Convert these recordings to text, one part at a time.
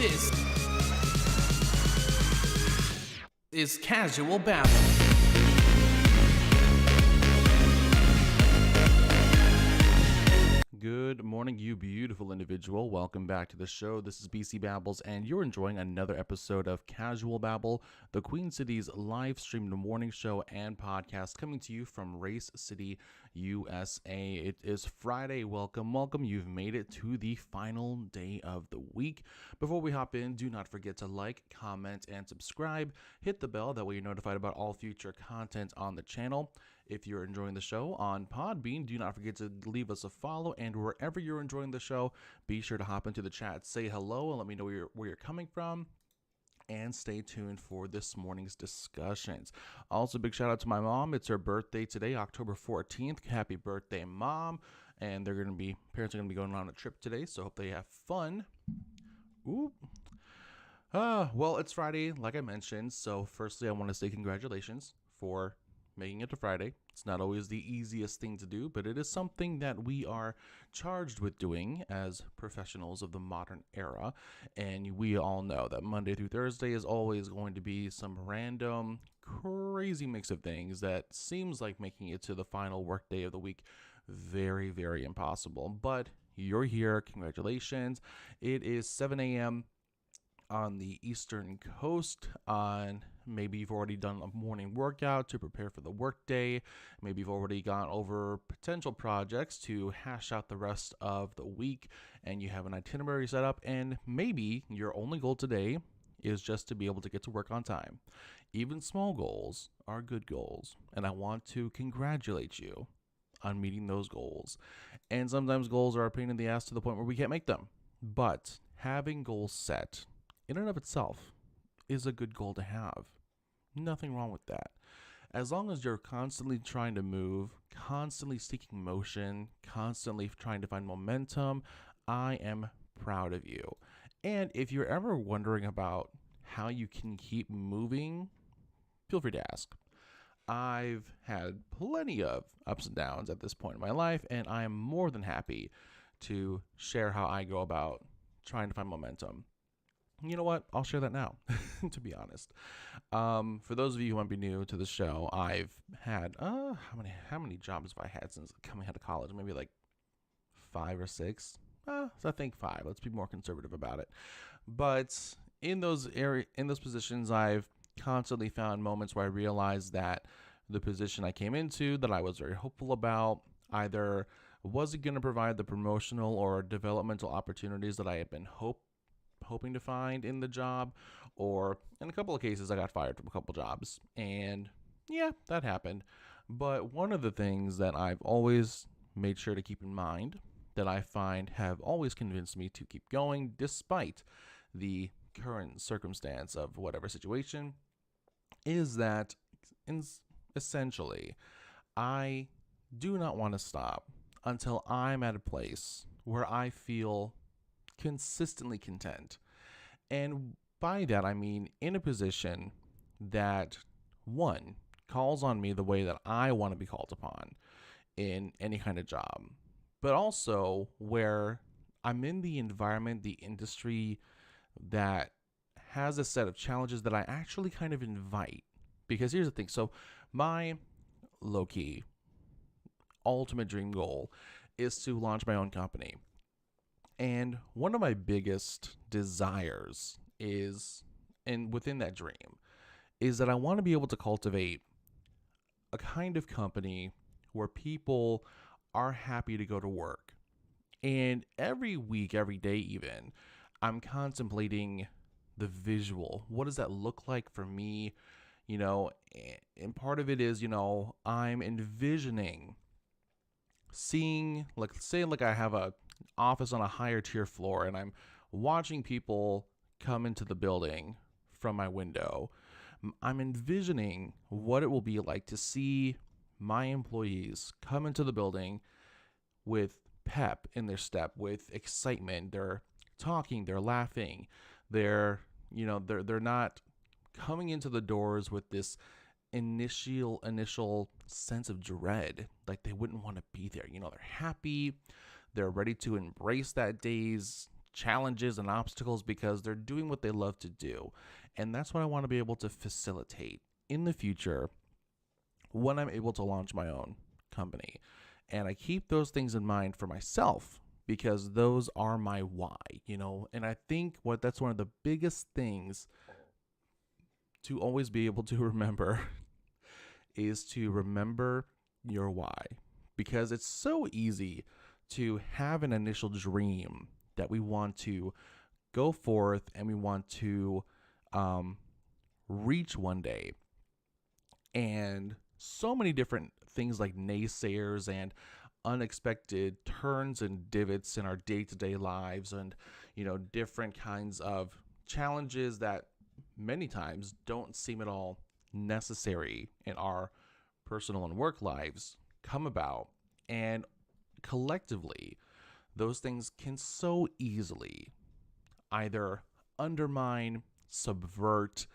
This is Casual Babble. Good morning, you beautiful individual. Welcome back to the show. This is BC Babbles, and you're enjoying another episode of Casual Babble, the Queen City's live streamed morning show and podcast coming to you from Race City, USA. It is Friday. Welcome, welcome. You've made it to the final day of the week. Before we hop in, do not forget to like, comment, and subscribe. Hit the bell, that way you're notified about all future content on the channel. If you're enjoying the show on Podbean, do not forget to leave us a follow, and wherever you're enjoying the show, be sure to hop into the chat, say hello, and let me know where you're coming from, and stay tuned for this morning's discussions. Also, big shout out to my mom. It's her birthday today, October 14th. Happy birthday, Mom. And parents are going to be going on a trip today, so hope they have fun. Ooh. Well, it's Friday, like I mentioned, so firstly, I want to say congratulations for making it to Friday. It's not always the easiest thing to do, but it is something that we are charged with doing as professionals of the modern era. And we all know that Monday through Thursday is always going to be some random, crazy mix of things that seems like making it to the final work day of the week very, very impossible. But you're here. Congratulations. It is 7 a.m. on the Eastern Coast. Maybe you've already done a morning workout to prepare for the workday. Maybe you've already gone over potential projects to hash out the rest of the week, and you have an itinerary set up, and maybe your only goal today is just to be able to get to work on time. Even small goals are good goals, and I want to congratulate you on meeting those goals. And sometimes goals are a pain in the ass to the point where we can't make them. But having goals set in and of itself is a good goal to have. Nothing wrong with that. As long as you're constantly trying to move, constantly seeking motion, constantly trying to find momentum, I am proud of you. And if you're ever wondering about how you can keep moving, feel free to ask. I've had plenty of ups and downs at this point in my life, and I am more than happy to share how I go about trying to find momentum. You know what? I'll share that now, to be honest. For those of you who might be new to the show, I've had, how many jobs have I had since coming out of college? Maybe like 5 or 6. So I think 5. Let's be more conservative about it. But in those positions, I've constantly found moments where I realized that the position I came into, that I was very hopeful about, either wasn't going to provide the promotional or developmental opportunities that I had been hoping to find in the job, or in a couple of cases I got fired from a couple jobs, and yeah, that happened. But one of the things that I've always made sure to keep in mind, that I find have always convinced me to keep going despite the current circumstance of whatever situation, is that essentially I do not want to stop until I'm at a place where I feel consistently content. And by that, I mean in a position that, one, calls on me the way that I want to be called upon in any kind of job, but also where I'm in the environment, the industry that has a set of challenges that I actually kind of invite. Because here's the thing. So my low-key ultimate dream goal is to launch my own company. And one of my biggest desires is, and within that dream, is that I want to be able to cultivate a kind of company where people are happy to go to work. And every week, every day even, I'm contemplating the visual. What does that look like for me? And part of it is, I'm envisioning seeing, like, say, like I have a office on a higher tier floor, and I'm watching people come into the building from my window. I'm envisioning what it will be like to see my employees come into the building with pep in their step, with excitement. They're talking, they're laughing, they're not coming into the doors with this initial sense of dread, like they wouldn't want to be there. They're happy, they're ready to embrace that day's challenges and obstacles because they're doing what they love to do. And that's what I want to be able to facilitate in the future when I'm able to launch my own company. And I keep those things in mind for myself because those are my why, and I think that's one of the biggest things to always be able to remember is to remember your why, because it's so easy to have an initial dream that we want to go forth and we want to reach one day. And so many different things like naysayers and unexpected turns and divots in our day-to-day lives, and different kinds of challenges that many times don't seem at all necessary in our personal and work lives come about. And collectively, those things can so easily either undermine, subvert,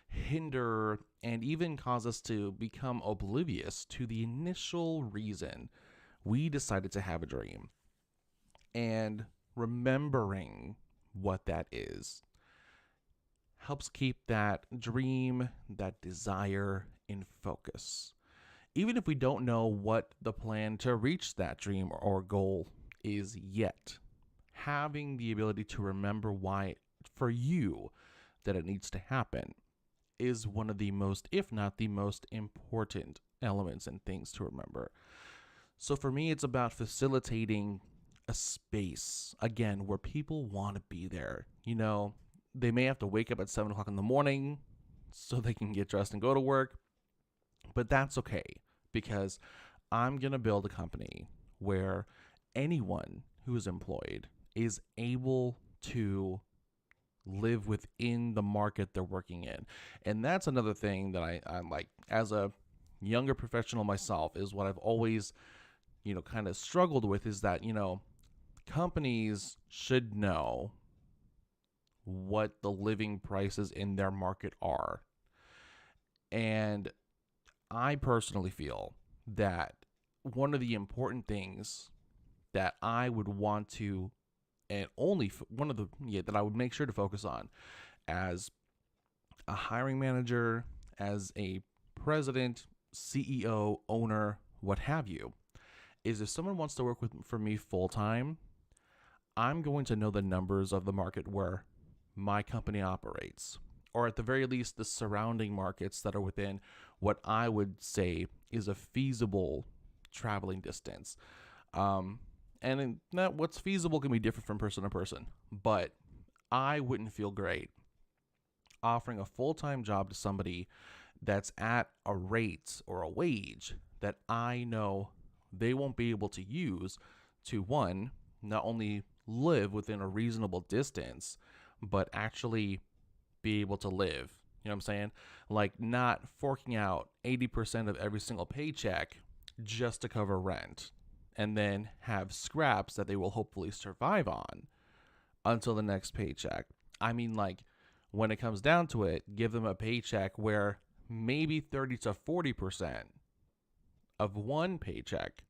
hinder, and even cause us to become oblivious to the initial reason we decided to have a dream. And remembering what that is helps keep that dream, that desire in focus. Even if we don't know what the plan to reach that dream or goal is yet, having the ability to remember why for you that it needs to happen is one of the most, if not the most important elements and things to remember. So for me, it's about facilitating a space, again, where people want to be there. They may have to wake up at 7 o'clock in the morning so they can get dressed and go to work, but that's okay, because I'm going to build a company where anyone who is employed is able to live within the market they're working in. And that's another thing that I'm like, as a younger professional myself, is what I've always, kind of struggled with, is that, companies should know what the living prices in their market are. And I personally feel that one of the important things that I would want to, and only one of the, that I would make sure to focus on as a hiring manager, as a president, CEO, owner, what have you, is if someone wants to work for me full time, I'm going to know the numbers of the market where my company operates, or at the very least, the surrounding markets that are within what I would say is a feasible traveling distance. And that what's feasible can be different from person to person, but I wouldn't feel great offering a full-time job to somebody that's at a rate or a wage that I know they won't be able to use to, one, not only live within a reasonable distance, but actually be able to live. You know what I'm saying? Like, not forking out 80% of every single paycheck just to cover rent, and then have scraps that they will hopefully survive on until the next paycheck. I mean, like, when it comes down to it, give them a paycheck where maybe 30 to 40% of one paycheck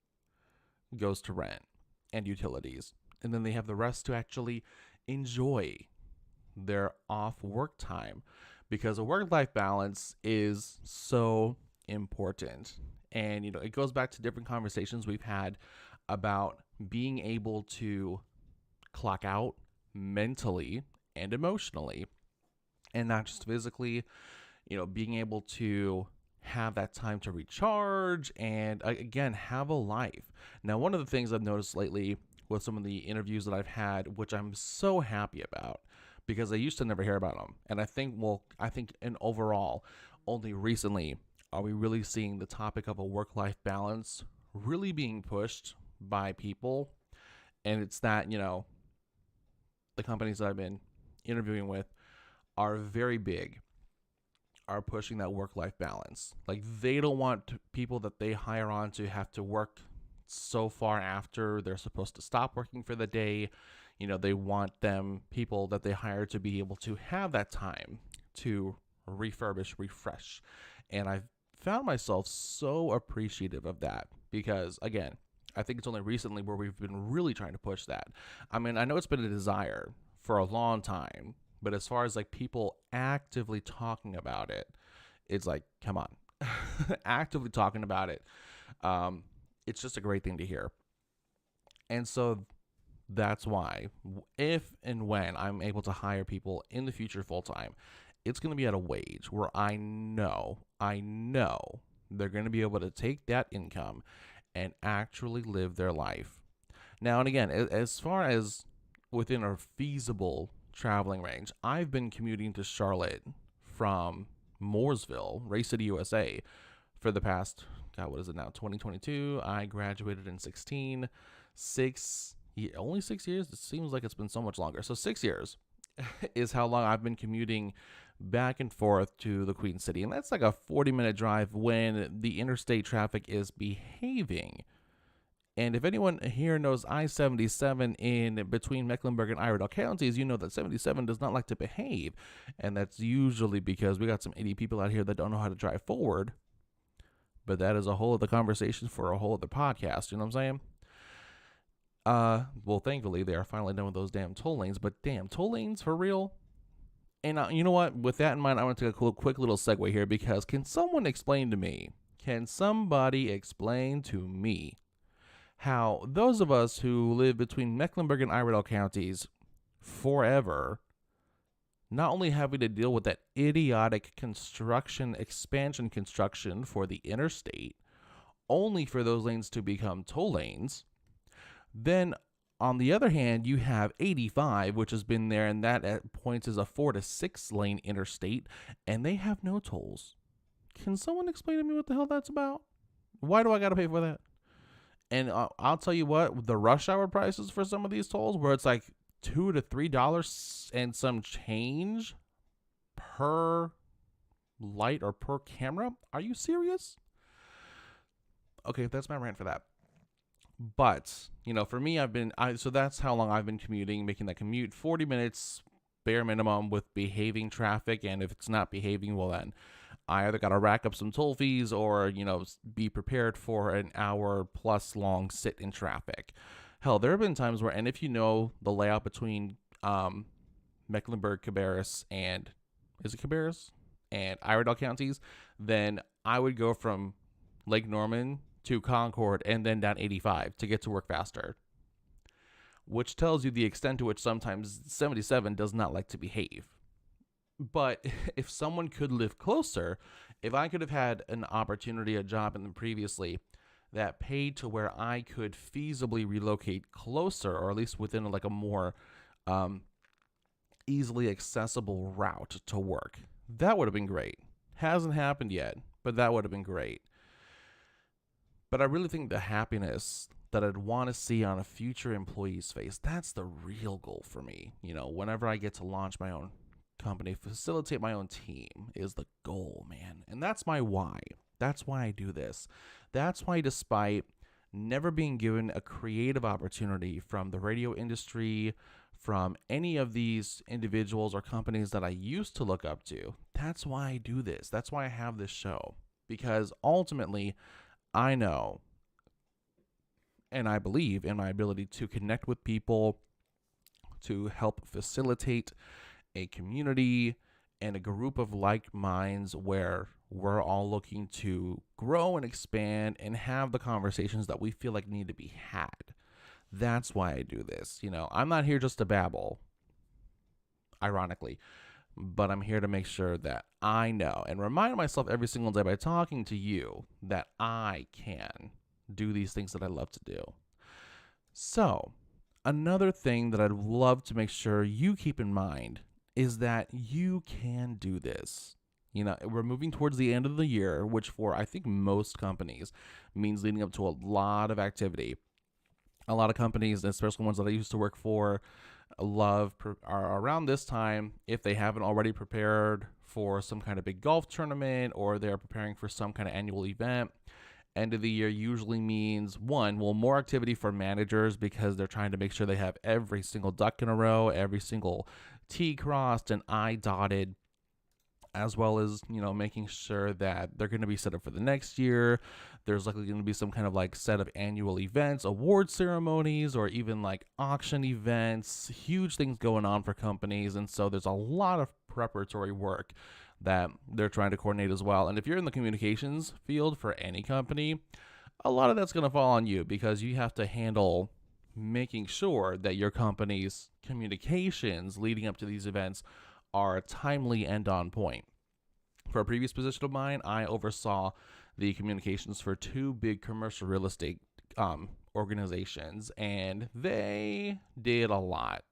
goes to rent and utilities, and then they have the rest to actually enjoy their off work time, because a work-life balance is so important. And, it goes back to different conversations we've had about being able to clock out mentally and emotionally, and not just physically, being able to have that time to recharge and, again, have a life. Now, one of the things I've noticed lately with some of the interviews that I've had, which I'm so happy about, because I used to never hear about them. And I think in overall, only recently are we really seeing the topic of a work-life balance really being pushed by people. And it's that, the companies that I've been interviewing with are very big, are pushing that work-life balance. Like, they don't want people that they hire on to have to work so far after they're supposed to stop working for the day. They want people that they hire to be able to have that time to refresh. And I've found myself so appreciative of that because, again, I think it's only recently where we've been really trying to push that. I mean, I know it's been a desire for a long time, but as far as like people actively talking about it, it's like, come on, actively talking about it. It's just a great thing to hear. And so that's why, if and when I'm able to hire people in the future full time, it's going to be at a wage where I know they're going to be able to take that income and actually live their life. Now, and again, as far as within a feasible traveling range, I've been commuting to Charlotte from Mooresville, Ray City, USA, for the past, God, what is it now, 2022? I graduated in 16, only 6 years? It seems like it's been so much longer. So 6 years is how long I've been commuting back and forth to the Queen City. And that's like a 40-minute drive when the interstate traffic is behaving. And if anyone here knows I-77 in between Mecklenburg and Iredell counties, you know that 77 does not like to behave. And that's usually because we got some idiot people out here that don't know how to drive forward. But that is a whole other conversation for a whole other podcast. You know what I'm saying? Well, thankfully, they are finally done with those damn toll lanes. But damn, toll lanes for real? And you know what? With that in mind, I want to take a quick little segue here because can somebody explain to me how those of us who live between Mecklenburg and Iredell counties forever, not only having to deal with that idiotic expansion construction for the interstate, only for those lanes to become toll lanes, then on the other hand, you have 85, which has been there, and that at points is a 4 to 6 lane interstate, and they have no tolls. Can someone explain to me what the hell that's about? Why do I got to pay for that? And I'll tell you what, the rush hour prices for some of these tolls, where it's like $2 to $3 and some change per light or per camera. Are you serious? Okay, that's my rant for that. But, you know, for me, so that's how long I've been commuting, making that commute 40 minutes bare minimum with behaving traffic. And if it's not behaving, well, then I either got to rack up some toll fees or, you know, be prepared for an hour plus long sit in traffic. Hell, there have been times where, and if you know the layout between Mecklenburg, Cabarrus, and Iredell counties, then I would go from Lake Norman to Concord and then down 85 to get to work faster, which tells you the extent to which sometimes 77 does not like to behave. But if someone could live closer, if I could have had an opportunity, a job in them previously that paid to where I could feasibly relocate closer, or at least within like a more easily accessible route to work, that would have been great. Hasn't happened yet, but that would have been great. But I really think the happiness that I'd want to see on a future employee's face, that's the real goal for me. You know, whenever I get to launch my own company, facilitate my own team is the goal, man. And that's my why. That's why I do this. That's why, despite never being given a creative opportunity from the radio industry, from any of these individuals or companies that I used to look up to, that's why I do this. That's why I have this show. Because ultimately, I know and I believe in my ability to connect with people, to help facilitate a community and a group of like minds where we're all looking to grow and expand and have the conversations that we feel like need to be had. That's why I do this. You know, I'm not here just to babble, ironically, but I'm here to make sure that I know and remind myself every single day by talking to you that I can do these things that I love to do. So, another thing that I'd love to make sure you keep in mind is that you can do this. You know, we're moving towards the end of the year, which for I think most companies means leading up to a lot of activity. A lot of companies, especially ones that I used to work for, are around this time, if they haven't already prepared for some kind of big golf tournament or they're preparing for some kind of annual event. End of the year usually means more activity for managers because they're trying to make sure they have every single duck in a row, every single T crossed and I dotted, as well as, you know, making sure that they're going to be set up for the next year. There's likely going to be some kind of like set of annual events, award ceremonies, or even like auction events, huge things going on for companies. And so there's a lot of preparatory work that they're trying to coordinate as well. And if you're in the communications field for any company, a lot of that's going to fall on you because you have to handle making sure that your company's communications leading up to these events are timely and on point. For a previous position of mine, I oversaw the communications for two big commercial real estate organizations, and they did a lot.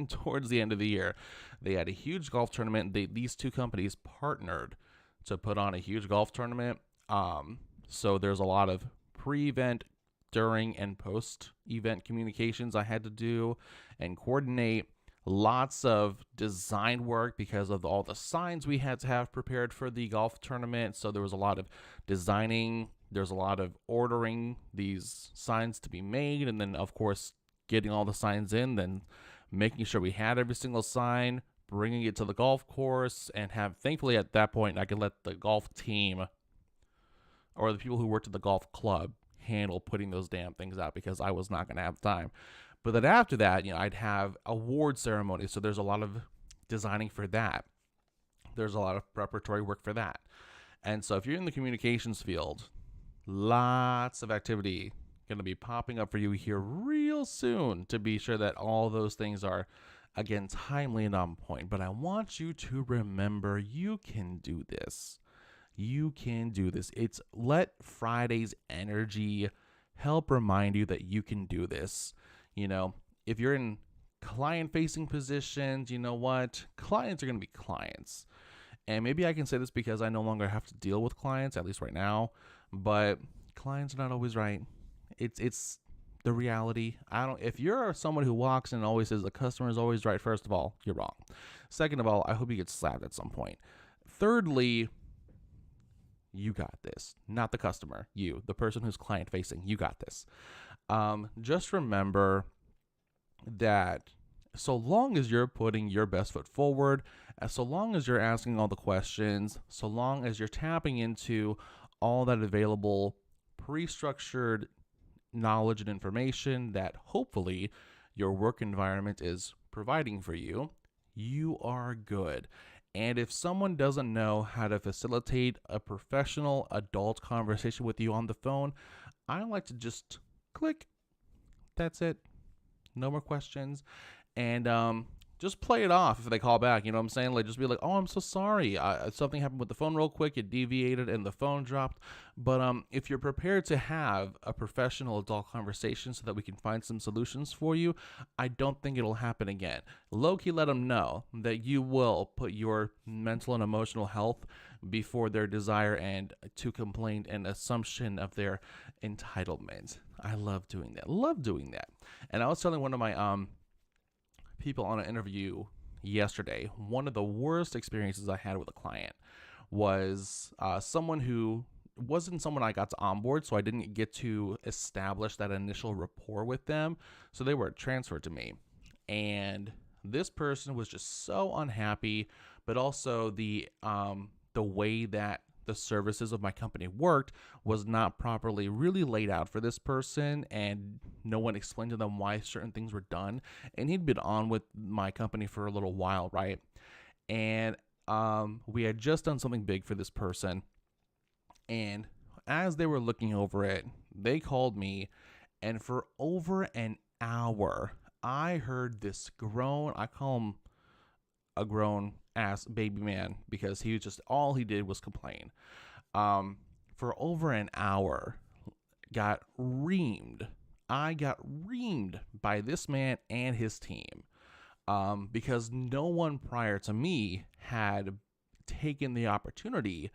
Towards the end of the year, they had a huge golf tournament. These two companies partnered to put on a huge golf tournament. So there's a lot of pre-event, during, and post-event communications I had to do and coordinate. Lots of design work because of all the signs we had to have prepared for the golf tournament. So there was a lot of designing. There's a lot of ordering these signs to be made. And then, of course, getting all the signs in, then making sure we had every single sign, bringing it to the golf course, and thankfully at that point, I could let the golf team or the people who worked at the golf club handle putting those damn things out because I was not going to have time. But then after that, I'd have award ceremonies. So there's a lot of designing for that. There's a lot of preparatory work for that. And so if you're in the communications field, lots of activity going to be popping up for you here real soon to be sure that all those things are, again, timely and on point. But I want you to remember you can do this. You can do this. Let Friday's energy help remind you that you can do this. If you're in client-facing positions, you know what? Clients are going to be clients. And maybe I can say this because I no longer have to deal with clients, at least right now. But clients are not always right. It's the reality. If you're someone who walks in and always says the customer is always right, first of all, you're wrong. Second of all, I hope you get slapped at some point. Thirdly, you got this. Not the customer. You, the person who's client-facing. You got this. Just remember that so long as you're putting your best foot forward, so long as you're asking all the questions, so long as you're tapping into all that available pre-structured knowledge and information that hopefully your work environment is providing for you, you are good. And if someone doesn't know how to facilitate a professional adult conversation with you on the phone, I like to just click. That's it. No more questions. And just play it off if they call back. You know what I'm saying? Like, just be like, oh, I'm so sorry. Something happened with the phone real quick. It deviated and the phone dropped. But if you're prepared to have a professional adult conversation so that we can find some solutions for you, I don't think it'll happen again. Low-key, let them know that you will put your mental and emotional health before their desire and to complain and assumption of their entitlement. I love doing that. And I was telling one of my people on an interview yesterday, one of the worst experiences I had with a client was someone who wasn't someone I got to onboard, so I didn't get to establish that initial rapport with them. So they were transferred to me. And this person was just so unhappy, but also the way that the services of my company worked was not properly really laid out for this person, and no one explained to them why certain things were done. And he'd been on with my company for a little while, right? And we had just done something big for this person, and as they were looking over it, they called me, and for over an hour, I heard this groan. I call him a grown ass baby man because he was just, all he did was complain. For over an hour, got reamed. I got reamed by this man and his team because no one prior to me had taken the opportunity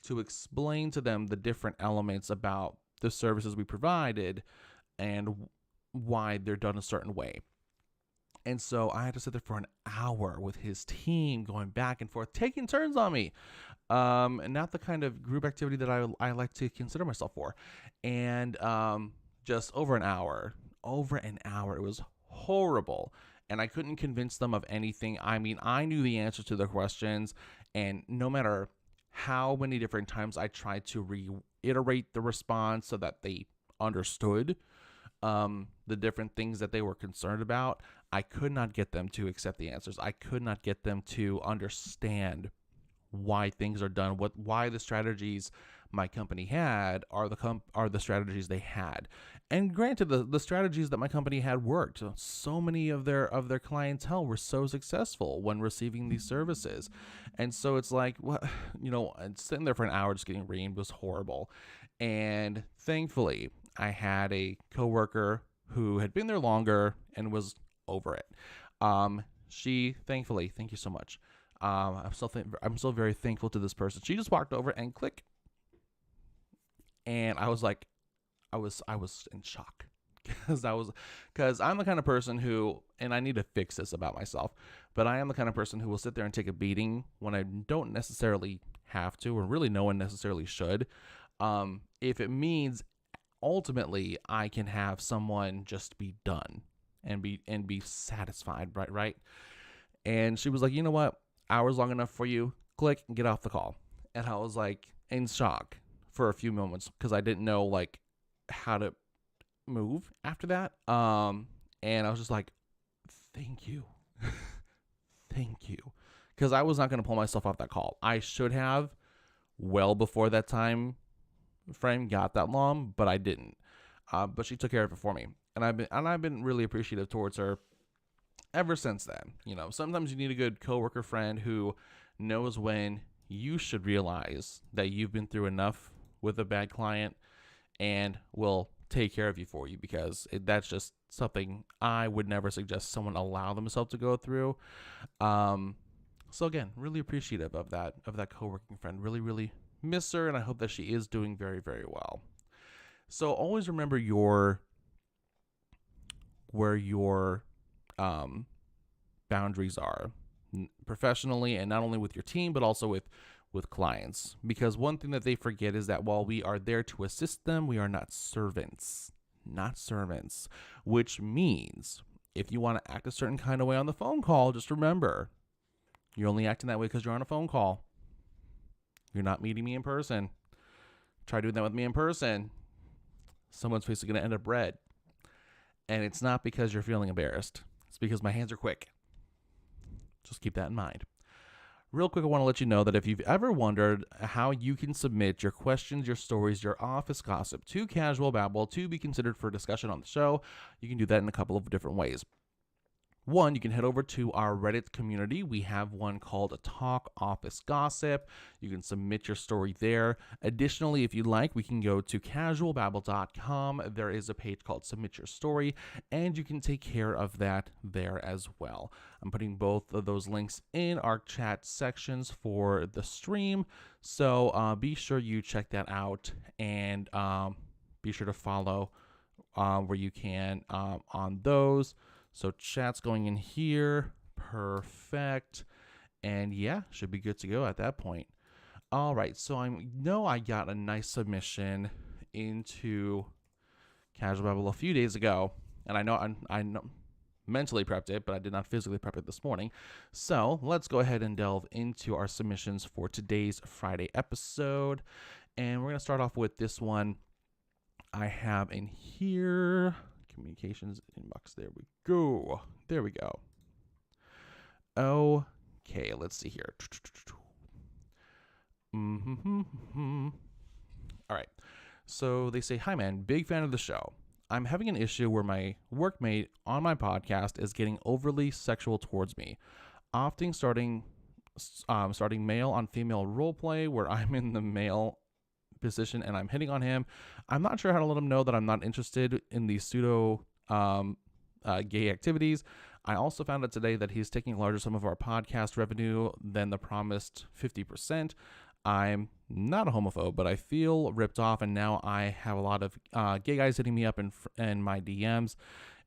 to explain to them the different elements about the services we provided and why they're done a certain way. And so I had to sit there for an hour with his team going back and forth, taking turns on me. And not the kind of group activity that I like to consider myself for. And just over an hour. It was horrible. And I couldn't convince them of anything. I mean, I knew the answers to their questions. And no matter how many different times I tried to reiterate the response so that they understood the different things that they were concerned about. I could not get them to accept the answers. I could not get them to understand why things are done, why the strategies my company had are the strategies they had. And granted, the strategies that my company had worked. So many of their clientele were so successful when receiving these services. And so it's like, what, and sitting there for an hour just getting reamed was horrible. And thankfully, I had a coworker who had been there longer and was over it. She thankfully, thank you so much. I'm still very thankful to this person. She just walked over and click, and I was like, I was in shock because I'm the kind of person who, and I need to fix this about myself, but I am the kind of person who will sit there and take a beating when I don't necessarily have to, or really no one necessarily should. If it means ultimately I can have someone just be done and be satisfied, right? And she was like, you know what? Hours long enough for you. Click and get off the call. And I was like in shock for a few moments because I didn't know like how to move after that. And I was just like, thank you. Thank you. Because I was not going to pull myself off that call. I should have well before that time frame got that long, but I didn't. But she took care of it for me. And I've been really appreciative towards her ever since then. Sometimes you need a good coworker friend who knows when you should realize that you've been through enough with a bad client and will take care of you for you, because that's just something I would never suggest someone allow themselves to go through. So again, really appreciative of that coworking friend. Really, really miss her, and I hope that she is doing very, very well. So always remember where your boundaries are professionally, and not only with your team, but also with clients. Because one thing that they forget is that while we are there to assist them, we are not servants. Which means if you want to act a certain kind of way on the phone call, just remember, you're only acting that way because you're on a phone call. You're not meeting me in person. Try doing that with me in person. Someone's face is going to end up red. And it's not because you're feeling embarrassed. It's because my hands are quick. Just keep that in mind. Real quick, I want to let you know that if you've ever wondered how you can submit your questions, your stories, your office gossip to Casual Babble to be considered for discussion on the show, you can do that in a couple of different ways. One, you can head over to our Reddit community. We have one called Talk Office Gossip. You can submit your story there. Additionally, if you'd like, we can go to casualbabble.com. There is a page called Submit Your Story, and you can take care of that there as well. I'm putting both of those links in our chat sections for the stream, so be sure you check that out, and be sure to follow where you can on those. So chat's going in here. Perfect. And yeah, should be good to go at that point. All right. So I got a nice submission into Casual Babble a few days ago. And I know mentally prepped it, but I did not physically prep it this morning. So let's go ahead and delve into our submissions for today's Friday episode. And we're going to start off with this one I have in here. Communications inbox. There we go. Okay, let's see here. All right. So they say, "Hi, man. Big fan of the show. I'm having an issue where my workmate on my podcast is getting overly sexual towards me, often starting male on female role play where I'm in the male position and I'm hitting on him. I'm not sure how to let him know that I'm not interested in these pseudo gay activities. I also found out today that he's taking a larger sum of our podcast revenue than the promised 50%. I'm not a homophobe, but I feel ripped off, and now I have a lot of gay guys hitting me up in my DMs.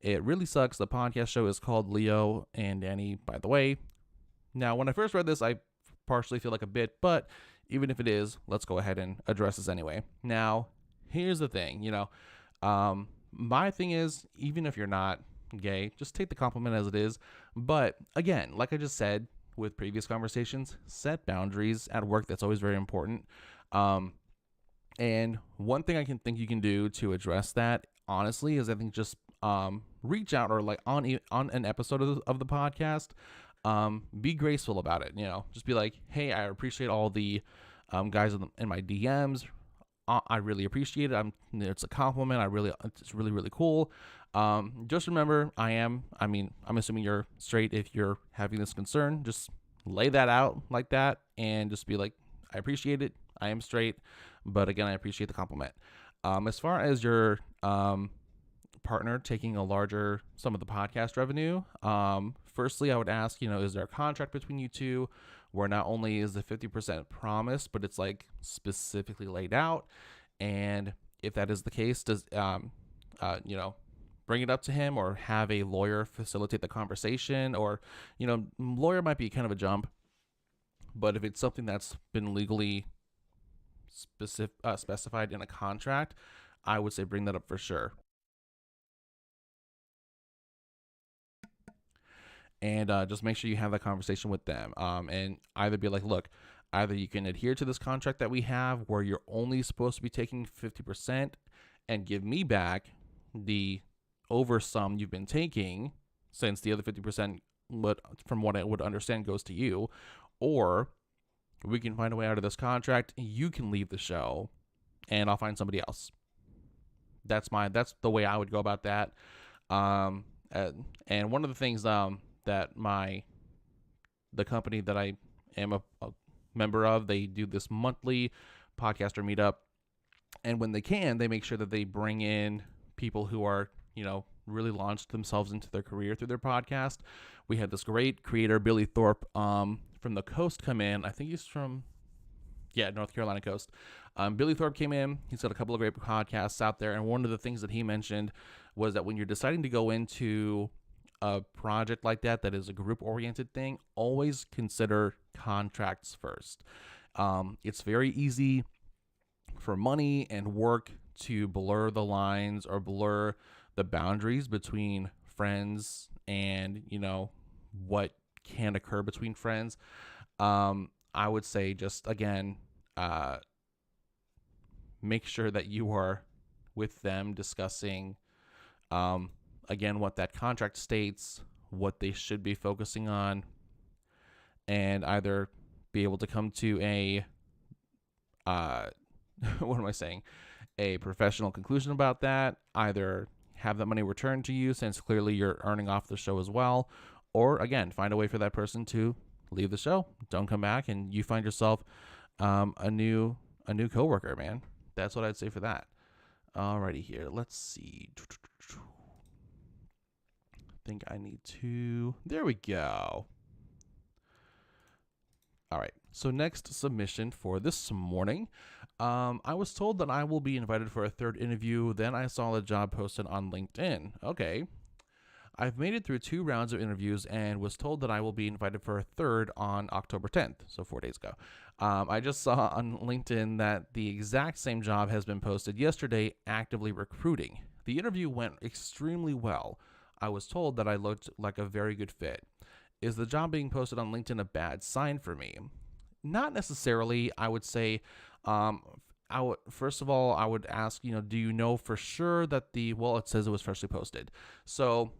It really sucks. The podcast show is called Leo and Danny, by the way. Now, when I first read this, I partially feel like a bit, but even if it is, let's go ahead and address this anyway. Now, here's the thing, my thing is, even if you're not gay, just take the compliment as it is. But again, like I just said, with previous conversations, set boundaries at work. That's always very important. And one thing I can think you can do to address that, honestly, is I think just reach out, or like on an episode of the podcast, be graceful about it. Just be like, hey, I appreciate all the guys in my DMs. I really appreciate it. It's a compliment. It's really, really cool. Just remember, I'm assuming you're straight. If you're having this concern, just lay that out like that and just be like, I appreciate it. I am straight, but again, I appreciate the compliment. As far as your partner taking a larger sum of the podcast revenue, firstly, I would ask, is there a contract between you two where not only is the 50% promised, but it's like specifically laid out? And if that is the case, does bring it up to him, or have a lawyer facilitate the conversation, or lawyer might be kind of a jump, but if it's something that's been legally specified in a contract, I would say bring that up for sure. And just make sure you have that conversation with them, and either be like, look, either you can adhere to this contract that we have where you're only supposed to be taking 50% and give me back the over sum you've been taking, since the other 50%, from what I would understand, goes to you, or we can find a way out of this contract. You can leave the show and I'll find somebody else. That's the way I would go about that. And one of the things that the company that I am a member of, they do this monthly podcaster meetup, and when they can, they make sure that they bring in people who are really launched themselves into their career through their podcast. We had this great creator, Billy Thorpe, from the coast, come in. I think he's from North Carolina coast. Billy Thorpe came in. He's got a couple of great podcasts out there, and one of the things that he mentioned was that when you're deciding to go into a project like that is a group-oriented thing, always consider contracts first. It's very easy for money and work to blur the lines or blur the boundaries between friends and, what can occur between friends. I would say just, again, make sure that you are with them discussing, again, what that contract states, what they should be focusing on, and either be able to come to a, what am I saying? A professional conclusion about that, either have that money returned to you, since clearly you're earning off the show as well, or again, find a way for that person to leave the show, don't come back, and you find yourself a new coworker, man. That's what I'd say for that. Alrighty, here, let's see. I think I need to, there we go. All right, so next submission for this morning. I was told that I will be invited for a third interview. Then I saw the job posted on LinkedIn. Okay. I've made it through 2 rounds of interviews and was told that I will be invited for a third on October 10th, so 4 days ago. I just saw on LinkedIn that the exact same job has been posted yesterday, actively recruiting. The interview went extremely well. I was told that I looked like a very good fit. Is the job being posted on LinkedIn a bad sign for me? Not necessarily. I would say, first of all, I would ask, do you know for sure that it says it was freshly posted. So,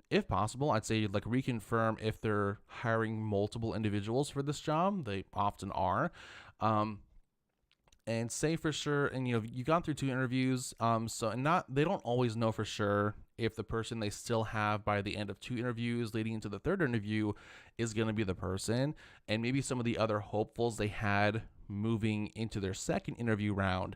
if possible, I'd say like reconfirm if they're hiring multiple individuals for this job. They often are. And say for sure, and you gone through 2 interviews, they don't always know for sure if the person they still have by the end of 2 interviews leading into the third interview is going to be the person, and maybe some of the other hopefuls they had moving into their second interview round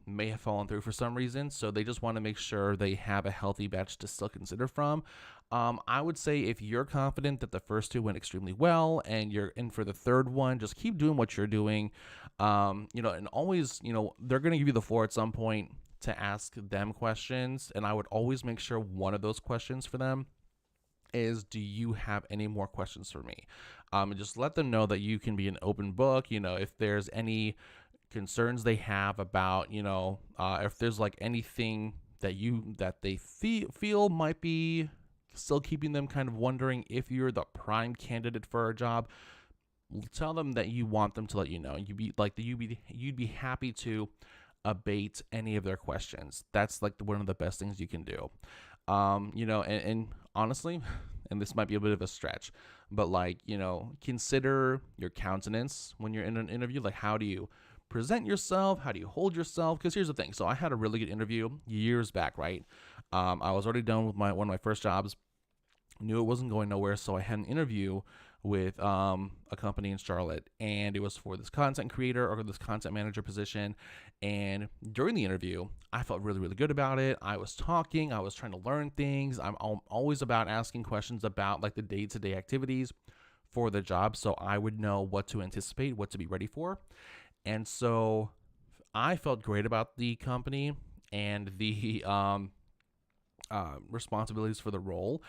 may have fallen through for some reason, so they just want to make sure they have a healthy batch to still consider from. I would say if you're confident that the first 2 went extremely well and you're in for the third one, just keep doing what you're doing. And always, they're going to give you the floor at some point to ask them questions, and I would always make sure one of those questions for them is, do you have any more questions for me? And just let them know that you can be an open book. If there's any concerns they have about, if there's like anything that they feel might be still keeping them kind of wondering if you're the prime candidate for a job, tell them that you want them to let you know. You'd be happy to abate any of their questions. That's like one of the best things you can do. And honestly, and this might be a bit of a stretch, but consider your countenance when you're in an interview. Like, how do you present yourself? How do you hold yourself? Because here's the thing. So I had a really good interview years back, right? I was already done with one of my first jobs, knew it wasn't going nowhere. So I had an interview with a company in Charlotte, and it was for this content creator or this content manager position. And during the interview, I felt really, really good about it. I was talking, I was trying to learn things. I'm always about asking questions about like the day-to-day activities for the job, so I would know what to anticipate, what to be ready for. And so I felt great about the company and the responsibilities for the role,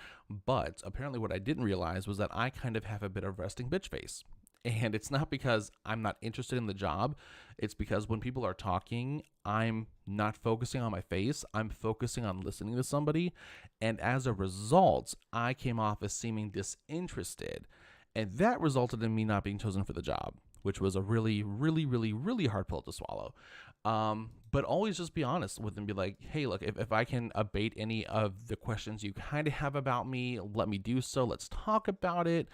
but apparently what I didn't realize was that I kind of have a bit of resting bitch face. And it's not because I'm not interested in the job. It's because when people are talking, I'm not focusing on my face. I'm focusing on listening to somebody. And as a result, I came off as seeming disinterested. And that resulted in me not being chosen for the job, which was a really, really, really, really hard pill to swallow. But always just be honest with them. Be like, hey, look, if I can abate any of the questions you kind of have about me, let me do so. Let's talk about it.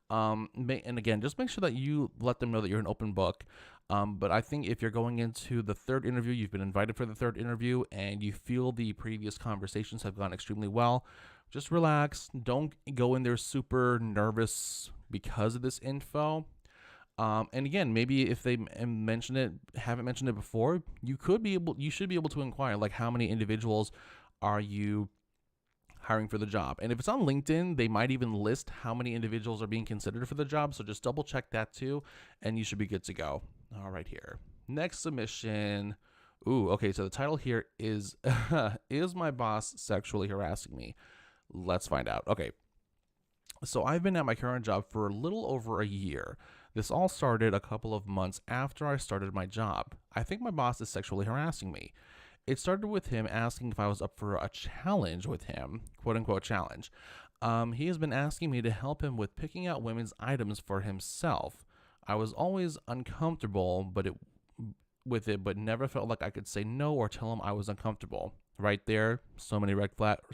And again, just make sure that you let them know that you're an open book. But I think if you're going into the third interview, you've been invited for the third interview, and you feel the previous conversations have gone extremely well, just relax. Don't go in there super nervous because of this info. And again, maybe if they haven't mentioned it before, you should be able to inquire, like, how many individuals are you hiring for the job? And if it's on LinkedIn, they might even list how many individuals are being considered for the job. So just double check that too, and you should be good to go. All right, here. Next submission. Ooh, okay. So the title here is, is my boss sexually harassing me? Let's find out. Okay. So I've been at my current job for a little over a year. This all started a couple of months after I started my job. I think my boss is sexually harassing me. It started with him asking if I was up for a challenge with him, quote unquote challenge. He has been asking me to help him with picking out women's items for himself. I was always uncomfortable, but never felt like I could say no or tell him I was uncomfortable. Right there, so many red flags.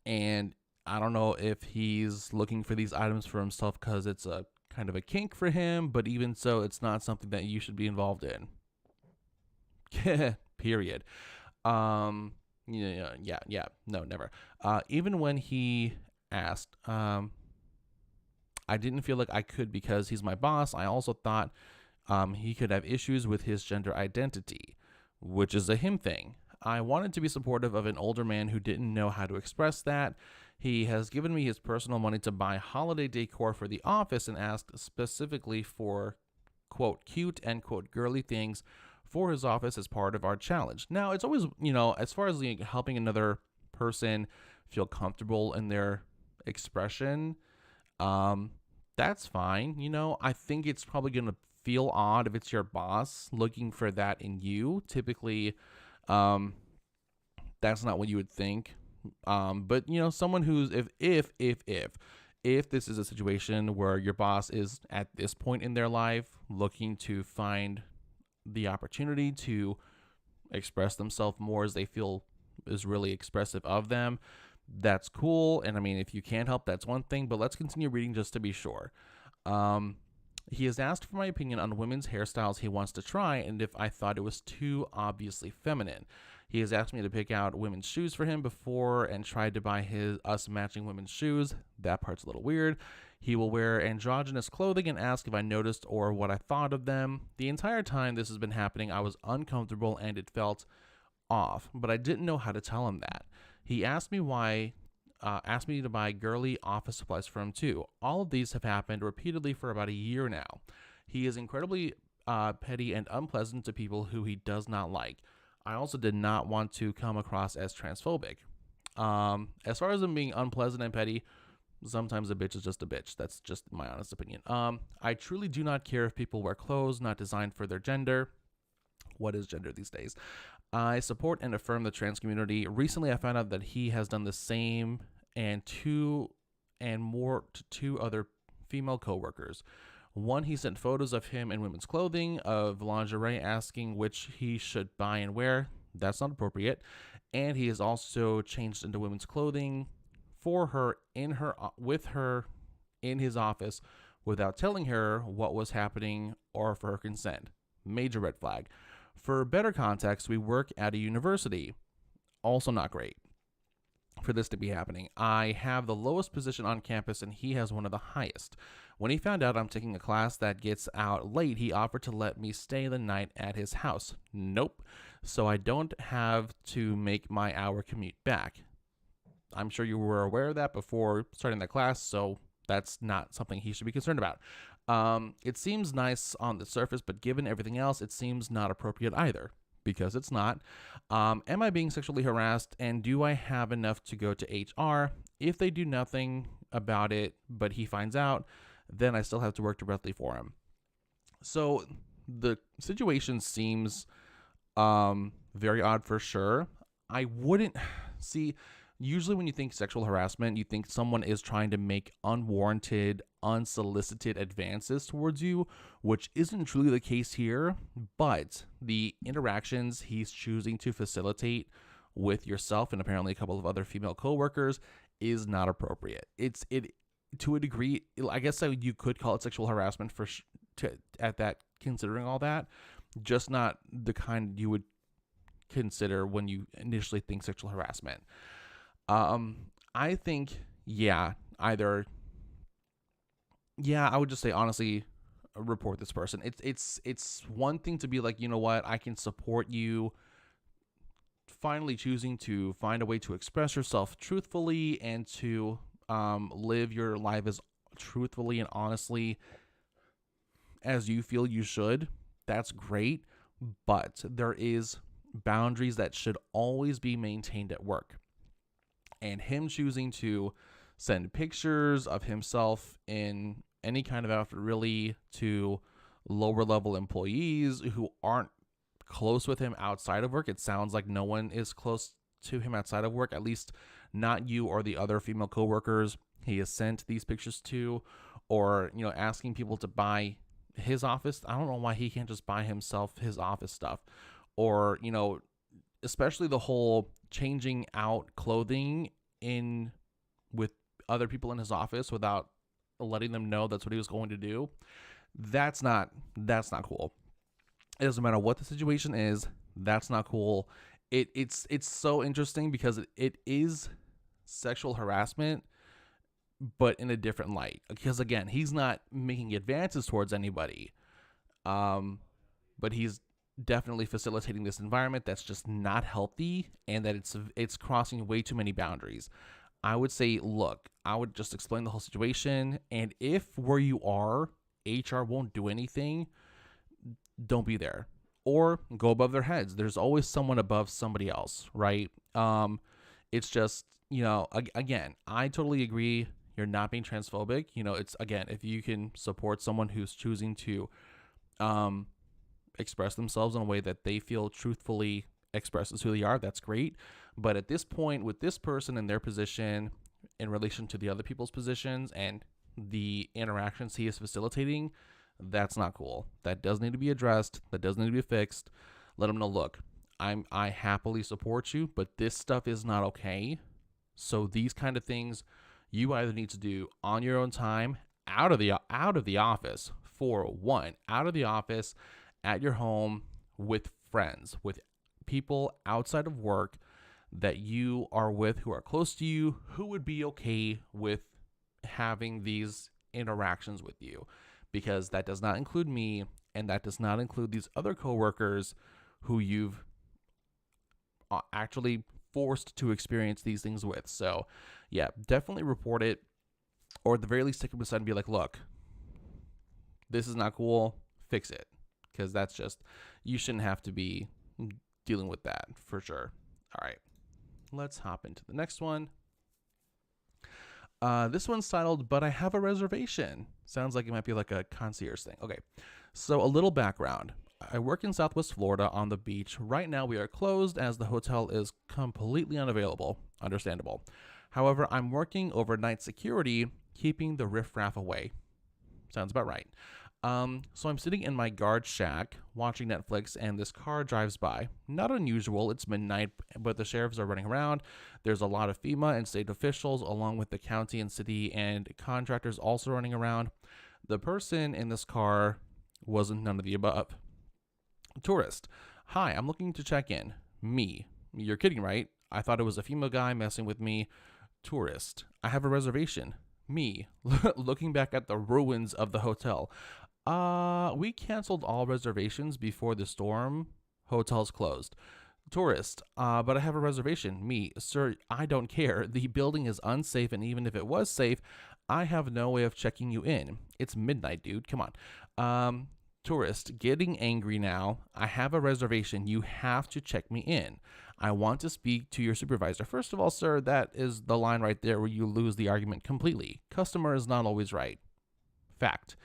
And I don't know if he's looking for these items for himself because it's a kind of a kink for him, but even so, it's not something that you should be involved in. Period. No, never. Even when he asked, I didn't feel like I could because he's my boss. I also thought he could have issues with his gender identity, which is a him thing. I wanted to be supportive of an older man who didn't know how to express that. He has given me his personal money to buy holiday decor for the office and asked specifically for, quote, cute and, quote, girly things for his office as part of our challenge. Now, it's always, as far as helping another person feel comfortable in their expression, that's fine. I think it's probably going to feel odd if it's your boss looking for that in you. Typically, that's not what you would think. But someone who's if this is a situation where your boss is at this point in their life looking to find the opportunity to express themselves more as they feel is really expressive of them, that's cool. And I mean, if you can't help, that's one thing, but let's continue reading just to be sure. He has asked for my opinion on women's hairstyles he wants to try and if I thought it was too obviously feminine. He has asked me to pick out women's shoes for him before and tried to buy us matching women's shoes. That part's a little weird. He will wear androgynous clothing and ask if I noticed or what I thought of them. The entire time this has been happening, I was uncomfortable and it felt off, but I didn't know how to tell him that. He asked me to buy girly office supplies for him too. All of these have happened repeatedly for about a year now. He is incredibly petty and unpleasant to people who he does not like. I also did not want to come across as transphobic. As far as him being unpleasant and petty, sometimes a bitch is just a bitch. That's just my honest opinion. I truly do not care if people wear clothes not designed for their gender. What is gender these days? I support and affirm the trans community. Recently, I found out that he has done the same and two other female coworkers. One, he sent photos of him in women's clothing, of lingerie, asking which he should buy and wear. That's not appropriate. And he has also changed into women's clothing for her with her in his office without telling her what was happening or for her consent. Major red flag. For better context, we work at a university. Also not great for this to be happening. I have the lowest position on campus and he has one of the highest. When he found out I'm taking a class that gets out late, he offered to let me stay the night at his house. Nope. So I don't have to make my hour commute back. I'm sure you were aware of that before starting the class, so that's not something he should be concerned about. It seems nice on the surface, but given everything else, it seems not appropriate either, because it's not. Am I being sexually harassed, and do I have enough to go to HR? If they do nothing about it, but he finds out, then I still have to work directly for him. So the situation seems very odd for sure. I wouldn't see. Usually when you think sexual harassment, you think someone is trying to make unwarranted, unsolicited advances towards you, which isn't truly the case here, but the interactions he's choosing to facilitate with yourself and apparently a couple of other female coworkers is not appropriate. It to a degree, I guess you could call it sexual harassment at that, considering all that, just not the kind you would consider when you initially think sexual harassment. I think, I would just say, honestly, report this person. It's one thing to be like, you know what, I can support you finally choosing to find a way to express yourself truthfully and to live your life as truthfully and honestly as you feel you should. That's great, but there is boundaries that should always be maintained at work. And him choosing to send pictures of himself in any kind of outfit really to lower level employees who aren't close with him outside of work. It sounds like no one is close to him outside of work, at least not you or the other female coworkers he has sent these pictures to, or, asking people to buy his office. I don't know why he can't just buy himself his office stuff, or, especially the whole changing out clothing in with other people in his office without letting them know that's what he was going to do. That's not cool. It doesn't matter what the situation is. That's not cool. It's so interesting because it is sexual harassment, but in a different light. Because again, he's not making advances towards anybody, but he's definitely facilitating this environment that's just not healthy, and that it's crossing way too many boundaries. I would say, look, I would just explain the whole situation, and if where you are, HR won't do anything, don't be there, or go above their heads. There's always someone above somebody else, right? It's just, again, I totally agree. You're not being transphobic. It's, again, if you can support someone who's choosing to, express themselves in a way that they feel truthfully expresses who they are, that's great. But at this point, with this person in their position in relation to the other people's positions and the interactions he is facilitating, that's not cool. That does need to be addressed. That does need to be fixed. Let them know, look, I happily support you, but this stuff is not okay. So these kind of things you either need to do on your own time, out of the office, for one, out of the office, at your home, with friends, with people outside of work that you are with, who are close to you, who would be okay with having these interactions with you, because that does not include me, and that does not include these other coworkers who you've actually forced to experience these things with. So yeah, definitely report it, or at the very least take them aside and be like, look, this is not cool, fix it. Because that's just, you shouldn't have to be dealing with that, for sure. All right, let's hop into the next one. This one's titled, "But I Have a Reservation." Sounds like it might be like a concierge thing. Okay, so a little background. I work in Southwest Florida on the beach. Right now, we are closed as the hotel is completely unavailable. Understandable. However, I'm working overnight security, keeping the riffraff away. Sounds about right. So I'm sitting in my guard shack watching Netflix, and this car drives by. Not unusual, it's midnight, but the sheriffs are running around. There's a lot of FEMA and state officials, along with the county and city and contractors also running around. The person in this car wasn't none of the above. Tourist. Hi, I'm looking to check in. Me. You're kidding, right? I thought it was a FEMA guy messing with me. Tourist. I have a reservation. Me. Looking back at the ruins of the hotel. We canceled all reservations before the storm. Hotel's closed. Tourist, but I have a reservation. Me, sir, I don't care. The building is unsafe, and even if it was safe, I have no way of checking you in. It's midnight, dude. Come on. Tourist, getting angry now. I have a reservation. You have to check me in. I want to speak to your supervisor. First of all, sir, that is the line right there where you lose the argument completely. Customer is not always right. Fact.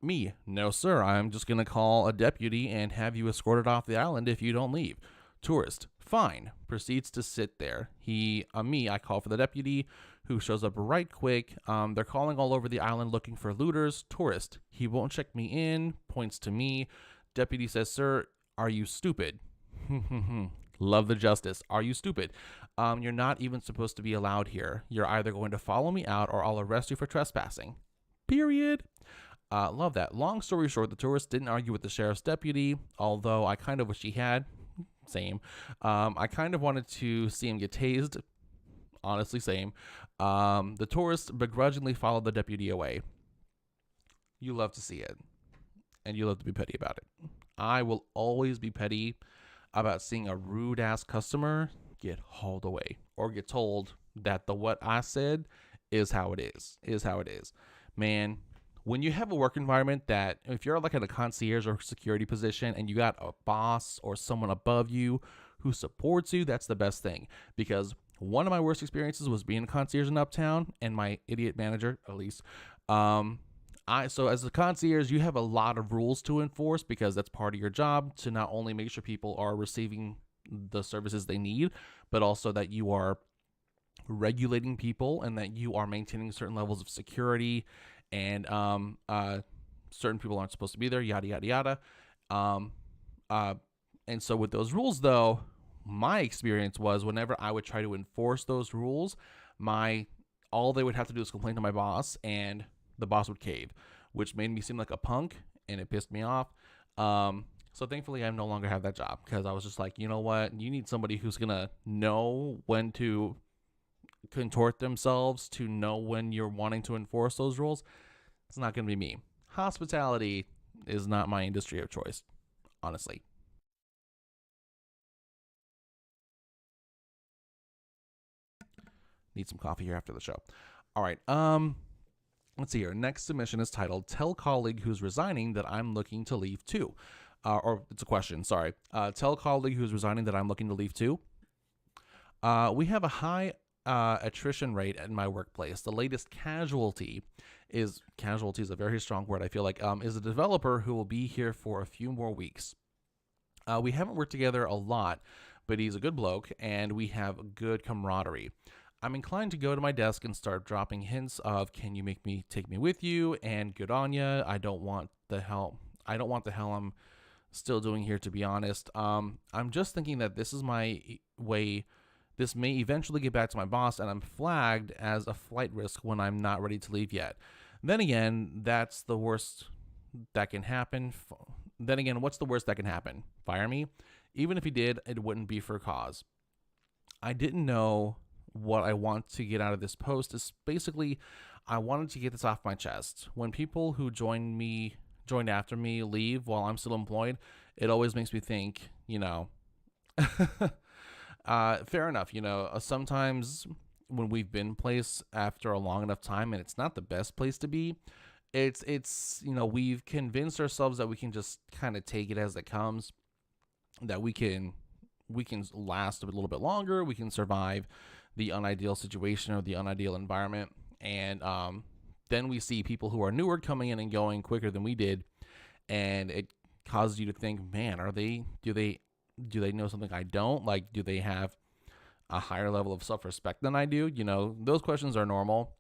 Me, no sir, I'm just gonna call a deputy and have you escorted off the island if you don't leave. Tourist, fine, proceeds to sit there. I call for the deputy, who shows up right quick. They're calling all over the island looking for looters. Tourist, he won't check me in, points to me. Deputy says, sir, are you stupid? Love the justice. Are you stupid? You're not even supposed to be allowed here. You're either going to follow me out or I'll arrest you for trespassing. Period. Love that. Long story short, the tourist didn't argue with the sheriff's deputy, although I kind of wish he had. Same. I kind of wanted to see him get tased. Honestly, same. The tourist begrudgingly followed the deputy away. You love to see it, and you love to be petty about it. I will always be petty about seeing a rude ass customer get hauled away or get told that the what I said is how it is. Man, when you have a work environment that if you're like in a concierge or security position and you got a boss or someone above you who supports you, that's the best thing. Because one of my worst experiences was being a concierge in Uptown and my idiot manager, Elise. So as a concierge, you have a lot of rules to enforce because that's part of your job to not only make sure people are receiving the services they need, but also that you are regulating people and that you are maintaining certain levels of security and certain people aren't supposed to be there, yada, yada, yada. And so with those rules, though, my experience was whenever I would try to enforce those rules, all they would have to do is complain to my boss and the boss would cave, which made me seem like a punk and it pissed me off. So thankfully, I no longer have that job because I was just like, you know what? You need somebody who's going to know when to contort themselves, to know when you're wanting to enforce those rules. It's not going to be me. Hospitality is not my industry of choice, honestly. Need some coffee here after the show. All right. Let's see here. Next submission is titled "Tell Colleague Who's Resigning That I'm Looking to Leave Too." Or it's a question, sorry. Tell colleague who's resigning that I'm looking to leave too. We have a high attrition rate in my workplace. The latest casualty is a very strong word, I feel like, is a developer who will be here for a few more weeks. We haven't worked together a lot, but he's a good bloke and we have good camaraderie. I'm inclined to go to my desk and start dropping hints of, can you take me with you? And good on ya. I don't want the hell I'm still doing here, to be honest. I'm just thinking that this is my way. This may eventually get back to my boss and I'm flagged as a flight risk when I'm not ready to leave yet. Then again, that's the worst that can happen. Then again, what's the worst that can happen? Fire me? Even if he did, it wouldn't be for a cause. I didn't know what I want to get out of this post. Is basically, I wanted to get this off my chest. When people who joined after me leave while I'm still employed, it always makes me think, fair enough. Sometimes when we've been placed after a long enough time and it's not the best place to be, it's we've convinced ourselves that we can just kind of take it as it comes, that we can last a little bit longer, we can survive the unideal situation or the unideal environment, and then we see people who are newer coming in and going quicker than we did, and it causes you to think, man, do they know something I don't? Like, do they have a higher level of self-respect than I do? Those questions are normal.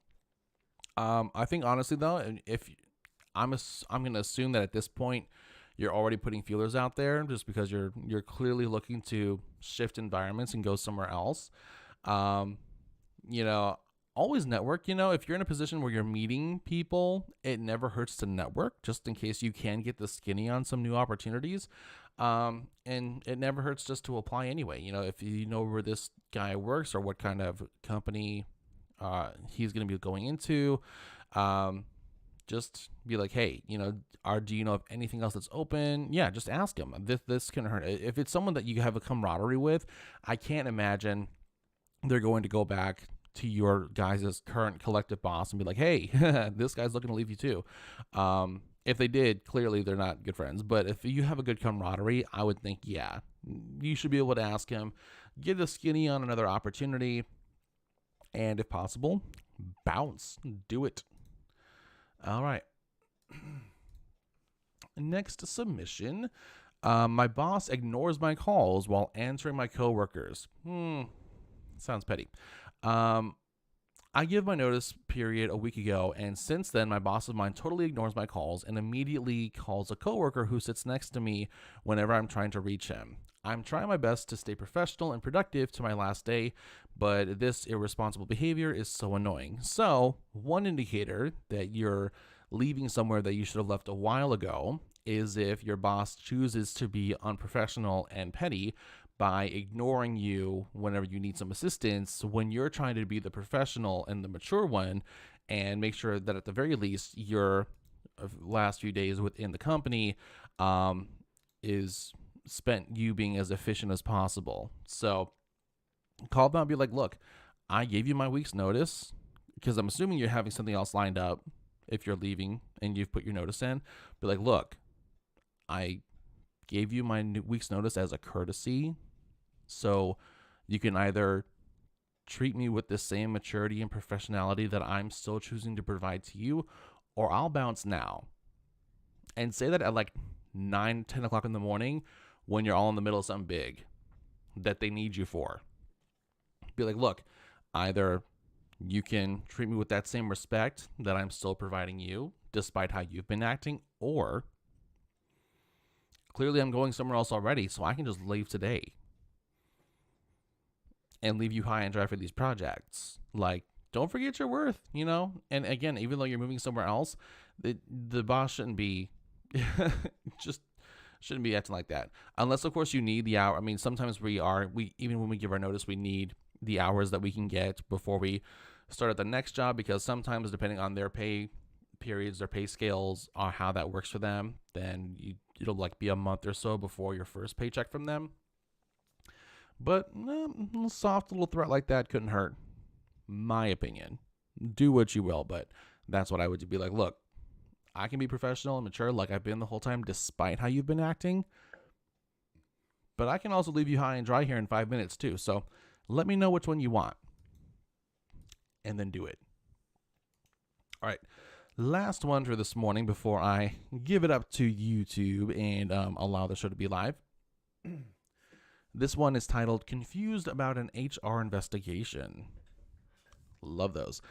I think honestly though, and if I'm going to assume that at this point you're already putting feelers out there just because you're clearly looking to shift environments and go somewhere else. Um, you know, Always network. If you're in a position where you're meeting people, it never hurts to network just in case you can get the skinny on some new opportunities. And it never hurts just to apply anyway. If you know where this guy works or what kind of company he's going to be going into, just be like, hey, do you know of anything else that's open? Yeah, just ask him. This can hurt. If it's someone that you have a camaraderie with, I can't imagine they're going to go back to your guys' current collective boss and be like, hey, this guy's looking to leave you too. If they did, clearly they're not good friends. But if you have a good camaraderie, I would think, yeah, you should be able to ask him, get a skinny on another opportunity, and if possible, bounce. Do it. All right. Next submission. My boss ignores my calls while answering my coworkers. Sounds petty. I give my notice period a week ago, and since then, my boss of mine totally ignores my calls and immediately calls a coworker who sits next to me whenever I'm trying to reach him. I'm trying my best to stay professional and productive to my last day, but this irresponsible behavior is so annoying. So, one indicator that you're leaving somewhere that you should have left a while ago is if your boss chooses to be unprofessional and petty by ignoring you whenever you need some assistance when you're trying to be the professional and the mature one, and make sure that at the very least your last few days within the company is spent you being as efficient as possible. So call them and be like, look, I gave you my week's notice, because I'm assuming you're having something else lined up if you're leaving and you've put your notice in. Be like, look, I gave you my week's notice as a courtesy, so you can either treat me with the same maturity and professionality that I'm still choosing to provide to you, or I'll bounce now. And say that at like 9-10 o'clock in the morning when you're all in the middle of something big that they need you for. Be like, look, either you can treat me with that same respect that I'm still providing you despite how you've been acting, or clearly I'm going somewhere else already, so I can just leave today and leave you high and dry for these projects. Like, don't forget your worth, And again, even though you're moving somewhere else, the boss shouldn't be just shouldn't be acting like that. Unless, of course, you need the hour. I mean, sometimes we even when we give our notice, we need the hours that we can get before we start at the next job, because sometimes depending on their pay periods, their pay scales, or how that works for them, then it'll like be a month or so before your first paycheck from them. But a soft little threat like that couldn't hurt, my opinion. Do what you will, but that's what I would be like. Look, I can be professional and mature like I've been the whole time despite how you've been acting, but I can also leave you high and dry here in 5 minutes too. So let me know which one you want and then do it. All right. Last one for this morning before I give it up to YouTube and allow the show to be live. This one is titled Confused About an HR Investigation. Love those.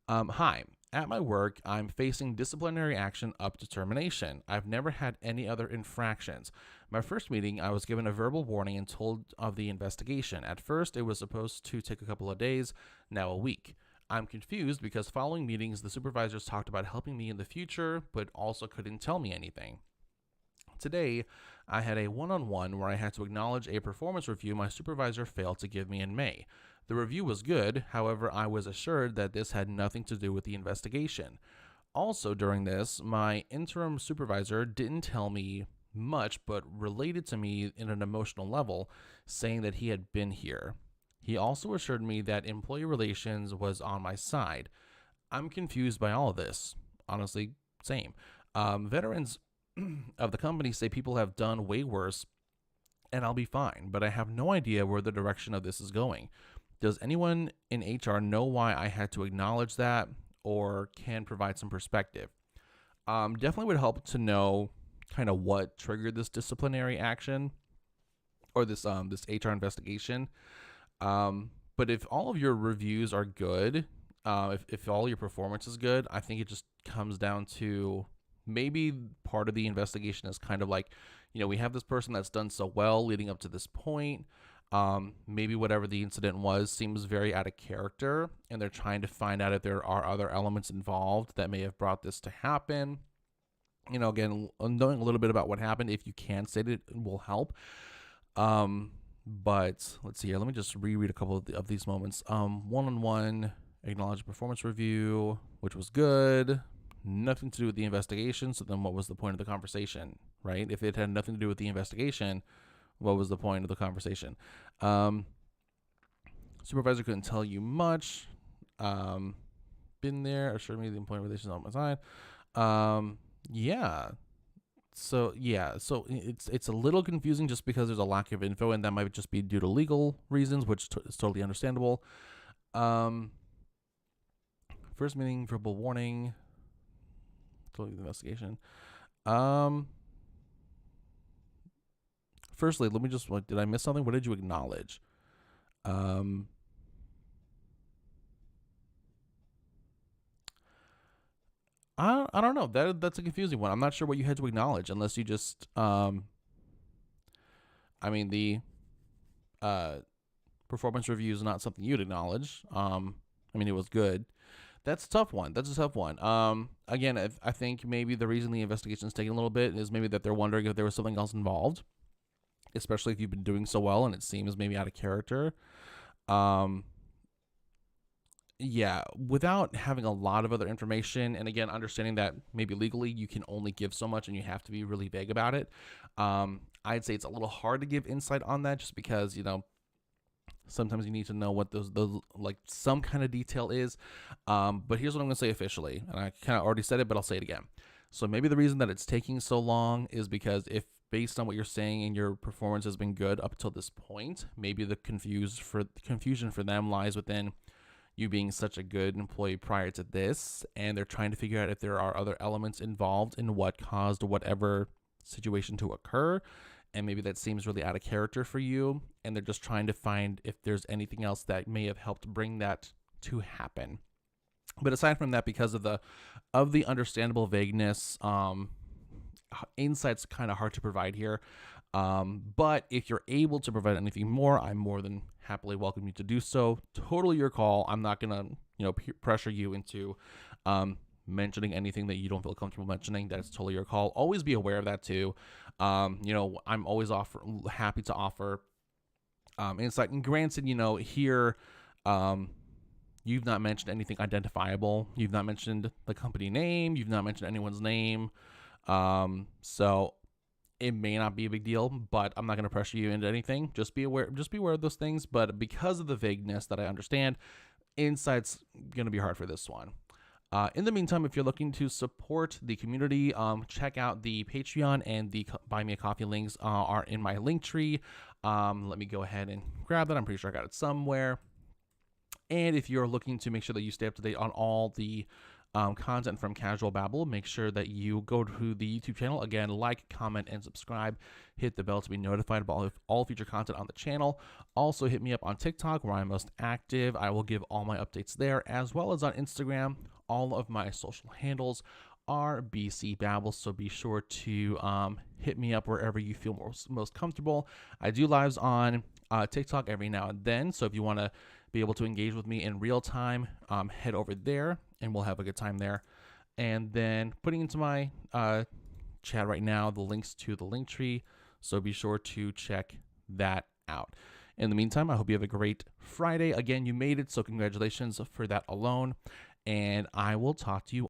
Hi. At my work, I'm facing disciplinary action up to termination. I've never had any other infractions. My first meeting, I was given a verbal warning and told of the investigation. At first, it was supposed to take a couple of days, now a week. I'm confused because following meetings, the supervisors talked about helping me in the future, but also couldn't tell me anything. Today, I had a one-on-one where I had to acknowledge a performance review my supervisor failed to give me in May. The review was good, however, I was assured that this had nothing to do with the investigation. Also during this, my interim supervisor didn't tell me much, but related to me in an emotional level, saying that he had been here. He also assured me that employee relations was on my side. I'm confused by all of this. Honestly, same. Veterans of the company say people have done way worse, and I'll be fine, but I have no idea where the direction of this is going. Does anyone in HR know why I had to acknowledge that, or can provide some perspective? Definitely would help to know kind of what triggered this disciplinary action or this HR investigation. But if all of your reviews are good, if all your performance is good, I think it just comes down to maybe part of the investigation is kind of like, we have this person that's done so well leading up to this point. Maybe whatever the incident was seems very out of character, and they're trying to find out if there are other elements involved that may have brought this to happen. Again, knowing a little bit about what happened, if you can state it, will help. But let's see here. Let me just reread a couple of these moments. One-on-one, acknowledge performance review, which was good. Nothing to do with the investigation. So then what was the point of the conversation, right? If it had nothing to do with the investigation, what was the point of the conversation? Supervisor couldn't tell you much. Been there. Assured me the employment relations on my side. So it's a little confusing just because there's a lack of info, and that might just be due to legal reasons, which is totally understandable. First meeting, verbal warning, totally investigation. Firstly, let me just, did I miss something? What did you acknowledge? I don't know. That's a confusing one. I'm not sure what you had to acknowledge unless you just, the performance review is not something you'd acknowledge. It was good. That's a tough one. Again, I think maybe the reason the investigation is taking a little bit is maybe that they're wondering if there was something else involved, especially if you've been doing so well and it seems maybe out of character. Without having a lot of other information, and again, understanding that maybe legally you can only give so much and you have to be really vague about it, I'd say it's a little hard to give insight on that just because, sometimes you need to know what those like some kind of detail is. But here's what I'm going to say officially, and I kind of already said it, but I'll say it again. So maybe the reason that it's taking so long is because if based on what you're saying and your performance has been good up till this point, maybe the confusion for them lies within you being such a good employee prior to this, and they're trying to figure out if there are other elements involved in what caused whatever situation to occur, and maybe that seems really out of character for you, and they're just trying to find if there's anything else that may have helped bring that to happen. But aside from that, because of the understandable vagueness, insight's kind of hard to provide here. But if you're able to provide anything more, I'm more than happily welcome you to do so. Totally your call. I'm not gonna, pressure you into mentioning anything that you don't feel comfortable mentioning. That's totally your call. Always be aware of that too. I'm always happy to offer insight. And granted, here, you've not mentioned anything identifiable. You've not mentioned the company name. You've not mentioned anyone's name. So it may not be a big deal, but I'm not going to pressure you into anything. Just be aware of those things. But because of the vagueness that I understand, insight's going to be hard for this one. In the meantime, if you're looking to support the community, check out the Patreon, and the Buy Me a Coffee links are in my link tree. Let me go ahead and grab that. I'm pretty sure I got it somewhere. And if you're looking to make sure that you stay up to date on all the content from Casual Babble, make sure that you go to the YouTube channel. Again, like, comment, and subscribe. Hit the bell to be notified about all future content on the channel. Also, hit me up on TikTok, where I'm most active. I will give all my updates there, as well as on Instagram. All of my social handles are BC Babble, so be sure to hit me up wherever you feel most comfortable. I do lives on TikTok every now and then, so if you want to be able to engage with me in real time, head over there, and we'll have a good time there. And then putting into my chat right now the links to the link tree, so be sure to check that out. In the meantime, I hope you have a great Friday. Again, you made it, so congratulations for that alone. And I will talk to you